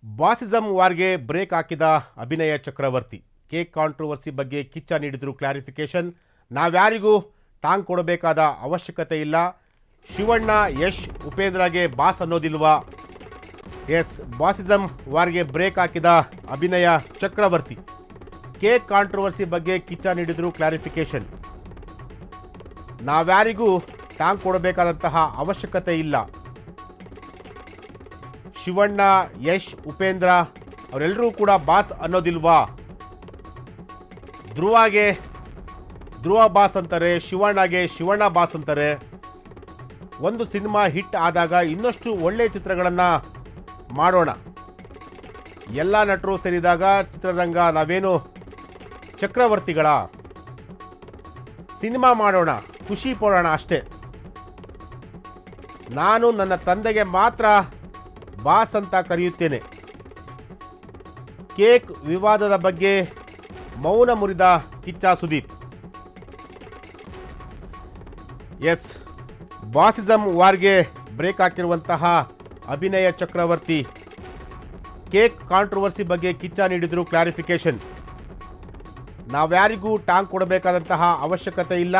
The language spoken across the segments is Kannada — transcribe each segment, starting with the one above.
ಬಾಸಿಸಂ ವಾರ್ಗೆ ಬ್ರೇಕ್ ಹಾಕಿದ ಅಭಿನಯ ಚಕ್ರವರ್ತಿ. ಕೇಕ್ ಕಾಂಟ್ರವರ್ಸಿ ಬಗ್ಗೆ ಕಿಚ್ಚ ನೀಡಿದ್ರು ಕ್ಲಾರಿಫಿಕೇಶನ್. ನಾವ್ಯಾರಿಗೂ ಟಾಂಗ್ ಕೊಡಬೇಕಾದ ಅವಶ್ಯಕತೆ ಇಲ್ಲ. ಶಿವಣ್ಣ, ಯಶ್, ಉಪೇಂದ್ರಗೆ ಬಾಸ್ ಅನ್ನೋದಿಲ್ವಾ? ಎಸ್, ಬಾಸಿಸಂ ವಾರ್ಗೆ ಬ್ರೇಕ್ ಹಾಕಿದ ಅಭಿನಯ ಚಕ್ರವರ್ತಿ. ಕೇಕ್ ಕಾಂಟ್ರವರ್ಸಿ ಬಗ್ಗೆ ಕಿಚ್ಚ ನೀಡಿದ್ರು ಕ್ಲಾರಿಫಿಕೇಶನ್. ನಾವ್ಯಾರಿಗೂ ಟಾಂಗ್ ಕೊಡಬೇಕಾದಂತಹ ಅವಶ್ಯಕತೆ ಇಲ್ಲ. ಶಿವಣ್ಣ, ಯಶ್, ಉಪೇಂದ್ರ ಅವರೆಲ್ಲರೂ ಕೂಡ ಬಾಸ್ ಅನ್ನೋದಿಲ್ವಾ? ಧ್ರುವಗೆ ಧ್ರುವ ಬಾಸ್ ಅಂತಾರೆ, ಶಿವಣ್ಣಗೆ ಶಿವಣ್ಣ ಬಾಸ್ ಅಂತಾರೆ. ಒಂದು ಸಿನಿಮಾ ಹಿಟ್ ಆದಾಗ ಇನ್ನಷ್ಟು ಒಳ್ಳೆ ಚಿತ್ರಗಳನ್ನು ಮಾಡೋಣ. ಎಲ್ಲ ನಟರು ಸೇರಿದಾಗ ಚಿತ್ರರಂಗ ನಾವೇನು ಚಕ್ರವರ್ತಿಗಳ? ಸಿನಿಮಾ ಮಾಡೋಣ, ಖುಷಿ ಪಡೋಣ ಅಷ್ಟೇ. ನಾನು ನನ್ನ ತಂದೆಗೆ ಮಾತ್ರ ಬಾಸ್ ಅಂತ ಕರೆಯುತ್ತೇನೆ. ಕೇಕ್ ವಿವಾದದ ಬಗ್ಗೆ ಮೌನ ಮುರಿದ ಕಿಚ್ಚ ಸುದೀಪ್. ಎಸ್, ಬಾಸಿಸಂ ವಾರ್ಗೆ ಬ್ರೇಕ್ ಹಾಕಿರುವಂತಹ ಅಭಿನಯ ಚಕ್ರವರ್ತಿ. ಕೇಕ್ ಕಾಂಟ್ರವರ್ಸಿ ಬಗ್ಗೆ ಕಿಚ್ಚ ನೀಡಿದ್ರು ಕ್ಲಾರಿಫಿಕೇಶನ್. ನಾವ್ಯಾರಿಗೂ ಟಾಂಗ್ ಕೊಡಬೇಕಾದಂತಹ ಅವಶ್ಯಕತೆ ಇಲ್ಲ.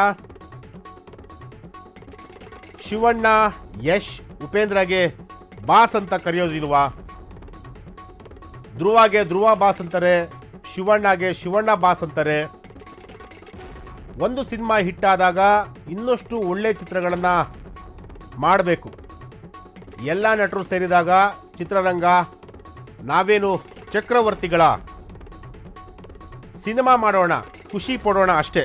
ಶಿವಣ್ಣ, ಯಶ್, ಉಪೇಂದ್ರಗೆ ಬಾಸ್ ಅಂತ ಕರೆಯೋದಿಲ್ವಾ? ಧ್ರುವಗೆ ಧ್ರುವ ಬಾಸ್ ಅಂತಾರೆ, ಶಿವಣ್ಣಗೆ ಶಿವಣ್ಣ ಬಾಸ್ ಅಂತಾರೆ. ಒಂದು ಸಿನಿಮಾ ಹಿಟ್ ಆದಾಗ ಇನ್ನಷ್ಟು ಒಳ್ಳೆ ಚಿತ್ರಗಳನ್ನು ಮಾಡಬೇಕು. ಎಲ್ಲ ನಟರು ಸೇರಿದಾಗ ಚಿತ್ರರಂಗ ನಾವೇನು ಚಕ್ರವರ್ತಿಗಳ? ಸಿನಿಮಾ ಮಾಡೋಣ, ಖುಷಿ ಪಡೋಣ ಅಷ್ಟೇ.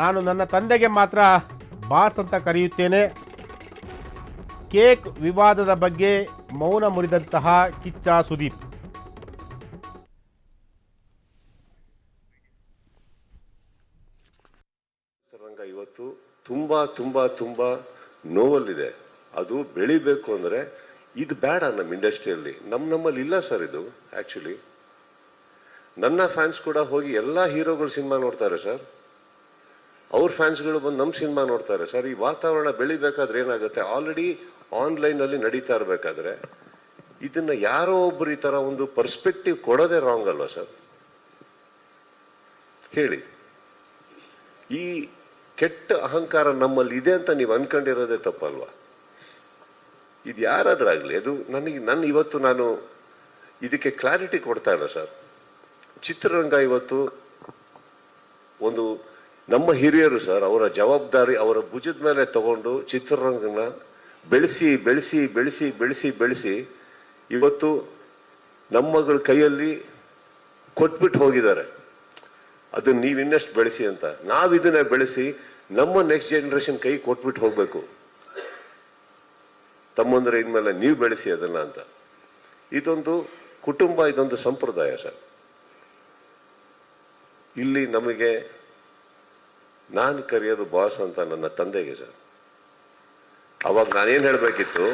ನಾನು ನನ್ನ ತಂದೆಗೆ ಮಾತ್ರ ಬಾಸ್ ಅಂತ ಕರೆಯುತ್ತೇನೆ. ಕೇಕ್ ವಿವಾದದ ಬಗ್ಗೆ ಮೌನ ಮುರಿದಂತಹ ಕಿಚ್ಚ ಸುದೀಪ್. ಚಿತ್ರರಂಗ ಇವತ್ತು ತುಂಬಾ ತುಂಬಾ ತುಂಬಾ ನೋವಲ್ಲಿದೆ. ಅದು ಬೆಳಿಬೇಕು ಅಂದ್ರೆ ಇದು ಬೇಡ. ನಮ್ಮ ಇಂಡಸ್ಟ್ರಿಯಲ್ಲಿ ನಮ್ಮಲ್ಲಿ ಇಲ್ಲ ಸರ್ ಇದು. ಆಕ್ಚುಲಿ ನನ್ನ ಫ್ಯಾನ್ಸ್ ಕೂಡ ಹೋಗಿ ಎಲ್ಲಾ ಹೀರೋಗಳು ಸಿನಿಮಾ ನೋಡ್ತಾರೆ ಸರ್. ಅವ್ರ ಫ್ಯಾನ್ಸ್ಗಳು ಬಂದು ನಮ್ಮ ಸಿನಿಮಾ ನೋಡ್ತಾರೆ ಸರ್. ಈ ವಾತಾವರಣ ಬೆಳಿಬೇಕಾದ್ರೆ ಏನಾಗುತ್ತೆ? ಆಲ್ರೆಡಿ ಆನ್ಲೈನ್ ಅಲ್ಲಿ ನಡೀತಾ ಇರಬೇಕಾದ್ರೆ ಇದನ್ನ ಯಾರೋ ಒಬ್ರು ಈ ತರ ಒಂದು ಪರ್ಸ್ಪೆಕ್ಟಿವ್ ಕೊಡೋದೇ ರಾಂಗ್ ಅಲ್ವಾ ಸರ್? ಹೇಳಿ. ಈ ಕೆಟ್ಟ ಅಹಂಕಾರ ನಮ್ಮಲ್ಲಿ ಇದೆ ಅಂತ ನೀವು ಅನ್ಕೊಂಡಿರೋದೇ ತಪ್ಪಲ್ವಾ? ಇದು ಯಾರಾದ್ರಾಗ್ಲಿ, ಅದು ಇವತ್ತು ನಾನು ಇದಕ್ಕೆ ಕ್ಲಾರಿಟಿ ಕೊಡ್ತಾ ಇಲ್ಲ ಸರ್. ಚಿತ್ರರಂಗ ಇವತ್ತು ಒಂದು ನಮ್ಮ ಹಿರಿಯರು ಸರ್, ಅವರ ಜವಾಬ್ದಾರಿ ಅವರ ಭುಜದ ಮೇಲೆ ತಗೊಂಡು ಚಿತ್ರರಂಗನ ಬೆಳೆಸಿ ಬೆಳೆಸಿ ಬೆಳೆಸಿ ಬೆಳೆಸಿ ಬೆಳೆಸಿ ಇವತ್ತು ನಮ್ಮಗಳ ಕೈಯಲ್ಲಿ ಕೊಟ್ಬಿಟ್ಟು ಹೋಗಿದ್ದಾರೆ. ಅದನ್ನ ನೀವು ಇನ್ನಷ್ಟು ಬೆಳೆಸಿ ಅಂತ. ನಾವಿದನ್ನ ಬೆಳೆಸಿ ನಮ್ಮ ನೆಕ್ಸ್ಟ್ ಜನರೇಷನ್ ಕೈ ಕೊಟ್ಬಿಟ್ಟು ಹೋಗ್ಬೇಕು. ತಮ್ಮಂದ್ರೆ ಇನ್ಮೇಲೆ ನೀವು ಬೆಳೆಸಿ ಅದನ್ನ ಅಂತ. ಇದೊಂದು ಕುಟುಂಬ, ಇದೊಂದು ಸಂಪ್ರದಾಯ ಸರ್. ಇಲ್ಲಿ ನಮಗೆ ನಾನು ಕರೆಯೋದು ಬಾಸ್ ಅಂತ ನನ್ನ ತಂದೆಗೆ ಸರ್. ಅವಾಗ ನಾನೇನ್ ಹೇಳ್ಬೇಕಿತ್ತು?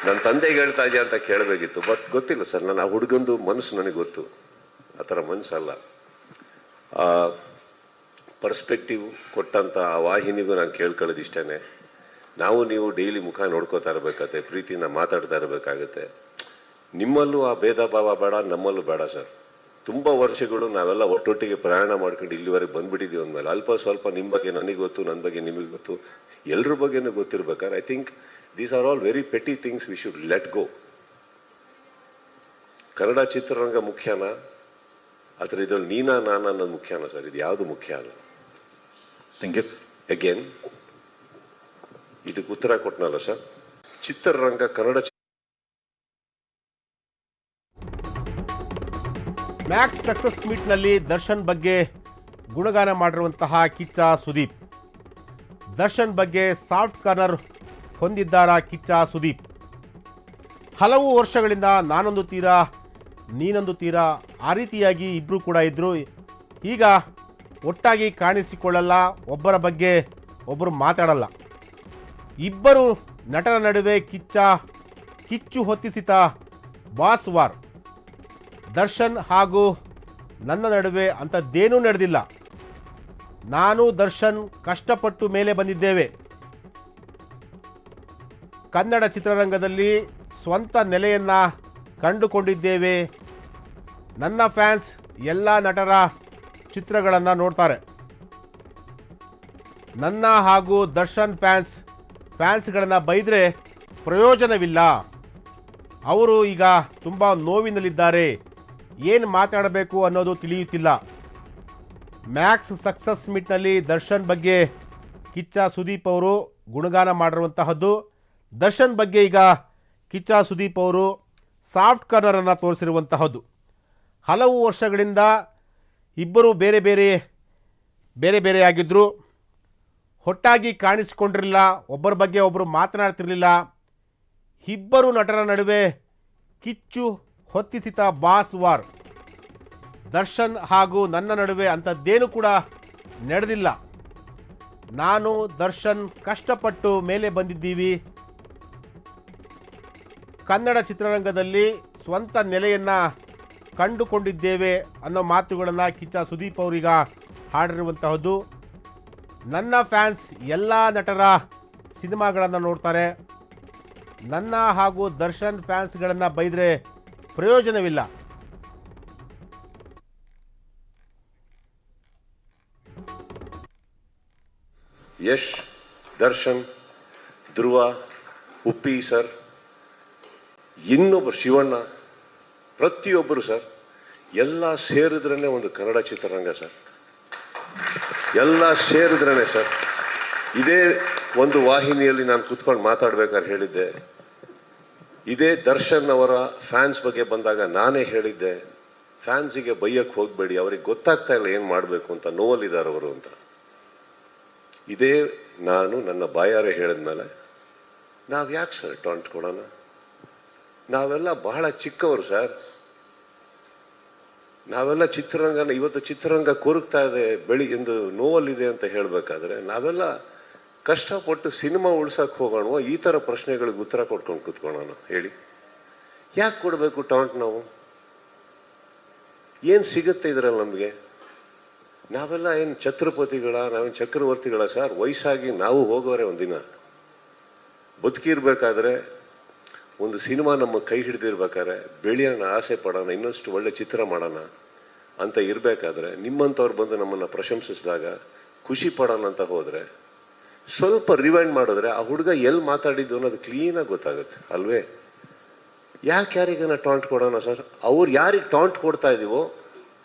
ನನ್ನ ತಂದೆಗೆ ಹೇಳ್ತಾ ಇದೆಯಾ ಅಂತ ಕೇಳಬೇಕಿತ್ತು. ಬಟ್ ಗೊತ್ತಿಲ್ಲ ಸರ್, ನನ್ನ ಆ ಹುಡುಗಂದು ಮನಸ್ಸು ನನಗೆ ಗೊತ್ತು. ಆ ಥರ ಮನಸ್ಸಲ್ಲ. ಆ ಪರ್ಸ್ಪೆಕ್ಟಿವ್ ಕೊಟ್ಟಂತ ಆ ವಾಹಿನಿಗೂ ನಾನು ಕೇಳ್ಕೊಳ್ಳೋದು ಇಷ್ಟೇನೆ. ನಾವು ನೀವು ಡೈಲಿ ಮುಖ ನೋಡ್ಕೋತಾ ಇರ್ಬೇಕಾಗತ್ತೆ, ಪ್ರೀತಿನ ಮಾತಾಡ್ತಾ ಇರಬೇಕಾಗತ್ತೆ. ನಿಮ್ಮಲ್ಲೂ ಆ ಭೇದ ಭಾವ ಬೇಡ, ನಮ್ಮಲ್ಲೂ ಬೇಡ ಸರ್. ತುಂಬಾ ವರ್ಷಗಳು ನಾವೆಲ್ಲ ಒಟ್ಟೊಟ್ಟಿಗೆ ಪ್ರಯಾಣ ಮಾಡ್ಕೊಂಡು ಇಲ್ಲಿವರೆಗೆ ಬಂದ್ಬಿಟ್ಟಿದೀವಿ ಅಂದ್ಮೇಲೆ ಅಲ್ಪ ಸ್ವಲ್ಪ ನಿಮ್ಮ ಬಗ್ಗೆ ನನಗೆ ಗೊತ್ತು, ನನ್ನ ಬಗ್ಗೆ ನಿಮಗೆ ಗೊತ್ತು, ಎಲ್ರ ಬಗ್ಗೆನೂ ಗೊತ್ತಿರ್ಬೇಕಾದ್ರೆ I think these are all very petty things we should let go. Kannada ಚಿತ್ರರಂಗ ಮುಖ್ಯನಾ ಅಥವಾ ಇದ್ರಲ್ಲಿ ನೀನಾ ನಾನ ಅನ್ನೋದು ಮುಖ್ಯನಾ ಸರ್? ಇದು ಯಾವುದು ಮುಖ್ಯ ಅಲ್ಲ. ಅಗೇನ್ ಇದಕ್ಕೆ ಉತ್ತರ ಕೊಟ್ಟನಲ್ಲ ಸರ್. ಚಿತ್ರರಂಗ ಕನ್ನಡ ಮ್ಯಾಕ್ಸ್ ಸಕ್ಸಸ್ ಮೀಟ್ನಲ್ಲಿ ದರ್ಶನ್ ಬಗ್ಗೆ ಗುಣಗಾನ ಮಾಡಿರುವಂತಹ ಕಿಚ್ಚ ಸುದೀಪ್. ದರ್ಶನ್ ಬಗ್ಗೆ ಸಾಫ್ಟ್ ಕಾರ್ನರ್ ಹೊಂದಿದ್ದಾರಾ ಕಿಚ್ಚ ಸುದೀಪ್? ಹಲವು ವರ್ಷಗಳಿಂದ ನಾನೊಂದು ತೀರ ನೀನೊಂದು ತೀರ ಆ ರೀತಿಯಾಗಿ ಇಬ್ಬರು ಕೂಡ ಇದ್ದರು. ಈಗ ಒಟ್ಟಾಗಿ ಕಾಣಿಸಿಕೊಳ್ಳಲ್ಲ, ಒಬ್ಬರ ಬಗ್ಗೆ ಒಬ್ಬರು ಮಾತಾಡಲ್ಲ. ಇಬ್ಬರು ನಟರ ನಡುವೆ ಕಿಚ್ಚು ಹೊತ್ತಿಸಿದ ಬಾಸ್ ವಾರ್. ದರ್ಶನ್ ಹಾಗೂ ನನ್ನ ನಡುವೆ ಅಂಥದ್ದೇನೂ ನಡೆದಿಲ್ಲ. ನಾನು ದರ್ಶನ್ ಕಷ್ಟಪಟ್ಟು ಮೇಲೆ ಬಂದಿದ್ದೇವೆ. ಕನ್ನಡ ಚಿತ್ರರಂಗದಲ್ಲಿ ಸ್ವಂತ ನೆಲೆಯನ್ನು ಕಂಡುಕೊಂಡಿದ್ದೇವೆ. ನನ್ನ ಫ್ಯಾನ್ಸ್ ಎಲ್ಲ ನಟರ ಚಿತ್ರಗಳನ್ನು ನೋಡ್ತಾರೆ. ನನ್ನ ಹಾಗೂ ದರ್ಶನ್ ಫ್ಯಾನ್ಸ್ಗಳನ್ನು ಬೈದರೆ ಪ್ರಯೋಜನವಿಲ್ಲ. ಅವರು ಈಗ ತುಂಬ ನೋವಿನಲ್ಲಿದ್ದಾರೆ. ಏನು ಮಾತಾಡಬೇಕು ಅನ್ನೋದು ತಿಳಿಯುತ್ತಿಲ್ಲ. ಮ್ಯಾಕ್ಸ್ ಸಕ್ಸಸ್ ಮೀಟ್ನಲ್ಲಿ ದರ್ಶನ್ ಬಗ್ಗೆ ಕಿಚ್ಚ ಸುದೀಪ್ ಅವರು ಗುಣಗಾನ ಮಾಡಿರುವಂತಹದ್ದು. ದರ್ಶನ್ ಬಗ್ಗೆ ಈಗ ಕಿಚ್ಚ ಸುದೀಪ್ ಅವರು ಸಾಫ್ಟ್ ಕಾರ್ನರನ್ನು ತೋರಿಸಿರುವಂತಹದ್ದು. ಹಲವು ವರ್ಷಗಳಿಂದ ಇಬ್ಬರು ಬೇರೆ ಬೇರೆಯಾಗಿದ್ದರು. ಒಟ್ಟಾಗಿ ಕಾಣಿಸಿಕೊಂಡಿರಲಿಲ್ಲ. ಒಬ್ಬರ ಬಗ್ಗೆ ಒಬ್ಬರು ಮಾತನಾಡ್ತಿರಲಿಲ್ಲ. ಇಬ್ಬರು ನಟರ ನಡುವೆ ಕಿಚ್ಚು ಹೊತ್ತಿಸಿದ ಬಾಸ್ ವಾರ್. ದರ್ಶನ್ ಹಾಗೂ ನನ್ನ ನಡುವೆ ಅಂಥದ್ದೇನು ಕೂಡ ನಡೆದಿಲ್ಲ. ನಾನು ದರ್ಶನ್ ಕಷ್ಟಪಟ್ಟು ಮೇಲೆ ಬಂದಿದ್ದೀವಿ. ಕನ್ನಡ ಚಿತ್ರರಂಗದಲ್ಲಿ ಸ್ವಂತ ನೆಲೆಯನ್ನು ಕಂಡುಕೊಂಡಿದ್ದೇವೆ ಅನ್ನೋ ಮಾತುಗಳನ್ನು ಕಿಚ್ಚ ಸುದೀಪ್ ಅವರೀಗ ಹಾಡಿರುವಂತಹದ್ದು. ನನ್ನ ಫ್ಯಾನ್ಸ್ ಎಲ್ಲ ನಟರ ಸಿನಿಮಾಗಳನ್ನು ನೋಡ್ತಾರೆ. ನನ್ನ ಹಾಗೂ ದರ್ಶನ್ ಫ್ಯಾನ್ಸ್ಗಳನ್ನು ಬೈದರೆ ಪ್ರಯೋಜನವಿಲ್ಲ. ಯಶ್, ದರ್ಶನ್, ಧ್ರುವ, ಉಪ್ಪಿ ಸರ್, ಇನ್ನೊಬ್ಬರು ಶಿವಣ್ಣ, ಪ್ರತಿಯೊಬ್ಬರು ಸರ್, ಎಲ್ಲ ಸೇರಿದ್ರೇ ಒಂದು ಕನ್ನಡ ಚಿತ್ರರಂಗ ಸರ್. ಎಲ್ಲ ಸೇರಿದ್ರೇ ಸರ್. ಇದೇ ಒಂದು ವಾಹಿನಿಯಲ್ಲಿ ನಾನು ಕುತ್ಕೊಂಡು ಮಾತಾಡ್ಬೇಕಾದ್ರೆ ಹೇಳಿದ್ದೆ. ಇದೇ ದರ್ಶನ್ ಅವರ ಫ್ಯಾನ್ಸ್ ಬಗ್ಗೆ ಬಂದಾಗ ನಾನೇ ಹೇಳಿದ್ದೆ, ಫ್ಯಾನ್ಸಿಗೆ ಬೈಯಕ್ಕೆ ಹೋಗಬೇಡಿ, ಅವ್ರಿಗೆ ಗೊತ್ತಾಗ್ತಾ ಇಲ್ಲ ಏನು ಮಾಡಬೇಕು ಅಂತ, ನೋವಲ್ಲಿದ್ದಾರೆ ಅವರು ಅಂತ. ಇದೇ ನಾನು ನನ್ನ ಬಾಯಾರೆ ಹೇಳಿದ್ಮೇಲೆ ನಾವು ಯಾಕೆ ಸರ್ ಟಾಂಟ್ ಕೊಡೋಣ? ನಾವೆಲ್ಲ ಬಹಳ ಚಿಕ್ಕವರು ಸರ್. ನಾವೆಲ್ಲ ಚಿತ್ರರಂಗನ ಇವತ್ತು ಚಿತ್ರರಂಗ ಕೊರಗ್ತಾ ಇದೆ, ಎಂದು ನೋವಲ್ಲಿದೆ ಅಂತ ಹೇಳಬೇಕಾದ್ರೆ ನಾವೆಲ್ಲ ಕಷ್ಟಪಟ್ಟು ಸಿನಿಮಾ ಉಳ್ಸಕ್ಕೆ ಹೋಗೋಣ. ಈ ಥರ ಪ್ರಶ್ನೆಗಳಿಗೆ ಉತ್ತರ ಕೊಟ್ಕೊಂಡು ಕೂತ್ಕೊಳ್ಳೋಣ ಹೇಳಿ. ಯಾಕೆ ಕೊಡಬೇಕು ಟಾಂಟ್? ನಾವು ಏನು ಸಿಗುತ್ತೆ ಇದರಲ್ಲಿ ನಮಗೆ? ನಾವೆಲ್ಲ ಏನು ಛತ್ರಪತಿಗಳ, ನಾವೇನು ಚಕ್ರವರ್ತಿಗಳ ಸರ್? ವಯಸ್ಸಾಗಿ ನಾವು ಹೋಗೋರೆ ಒಂದಿನ. ಬದುಕಿರ್ಬೇಕಾದ್ರೆ ಒಂದು ಸಿನಿಮಾ ನಮ್ಮ ಕೈ ಹಿಡಿದಿರ್ಬೇಕಾದ್ರೆ ಬೆಳೆಯೋಣ, ಆಸೆ ಪಡೋಣ, ಇನ್ನಷ್ಟು ಒಳ್ಳೆ ಚಿತ್ರ ಮಾಡೋಣ ಅಂತ ಇರಬೇಕಾದ್ರೆ ನಿಮ್ಮಂಥವ್ರು ಬಂದು ನಮ್ಮನ್ನು ಪ್ರಶಂಸಿಸಿದಾಗ ಖುಷಿ ಪಡೋಣ ಅಂತ ಹೋದರೆ, ಸ್ವಲ್ಪ ರಿವೈಂಡ್ ಮಾಡಿದ್ರೆ ಆ ಹುಡುಗ ಎಲ್ಲಿ ಮಾತಾಡಿದ್ದು ಅನ್ನೋದು ಕ್ಲೀನಾಗಿ ಗೊತ್ತಾಗುತ್ತೆ ಅಲ್ವೇ? ಯಾರಿಗನ ಟಾಂಟ್ ಕೊಡೋಣ ಸರ್? ಅವ್ರು ಯಾರಿಗೆ ಟಾಂಟ್ ಕೊಡ್ತಾ ಇದೀವೋ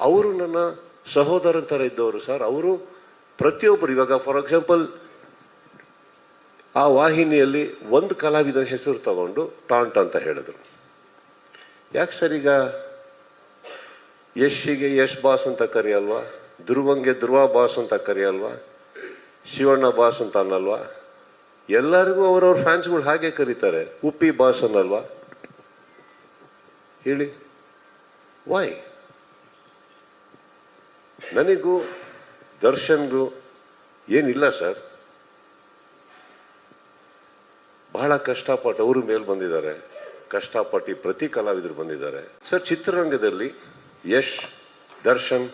ಅವರು ನನ್ನ ಸಹೋದರನ ಥರ ಇದ್ದವರು ಸರ್. ಅವರು ಪ್ರತಿಯೊಬ್ಬರು, ಇವಾಗ ಫಾರ್ ಎಕ್ಸಾಂಪಲ್ ಆ ವಾಹಿನಿಯಲ್ಲಿ ಒಂದು ಕಲಾವಿದನ ಹೆಸರು ತಗೊಂಡು ಟಾಂಟ್ ಅಂತ ಹೇಳಿದ್ರು. ಯಾಕೆ ಸರ್ ಈಗ ಯಶ್ಗೆ ಯಶ್ ಬಾಸ್ ಅಂತ ಕರೆಯಲ್ವಾ? ಧ್ರುವಂಗೆ ಧ್ರುವ ಬಾಸ್ ಅಂತ ಕರೆಯಲ್ವಾ? ಶಿವಣ್ಣ ಬಾಸ್ ಅಂತ ಅನ್ನಲ್ವಾ? ಎಲ್ಲರಿಗೂ ಅವರವ್ರ ಫ್ಯಾನ್ಸ್ಗಳು ಹಾಗೆ ಕರೀತಾರೆ. ಉಪ್ಪಿ ಬಾಸ್ ಅನ್ನಲ್ವಾ? ಹೇಳಿ, ವೈ? ನನಗೂ ದರ್ಶನ್ಗೂ ಏನಿಲ್ಲ ಸರ್. ಬಹಳ ಕಷ್ಟಪಟ್ಟು ಅವರು ಮೇಲೆ ಬಂದಿದ್ದಾರೆ, ಕಷ್ಟಪಟ್ಟು ಪ್ರತಿ ಕಲಾವಿದರು ಬಂದಿದ್ದಾರೆ ಸರ್. ಚಿತ್ರರಂಗದಲ್ಲಿ ಯಶ್, ದರ್ಶನ್,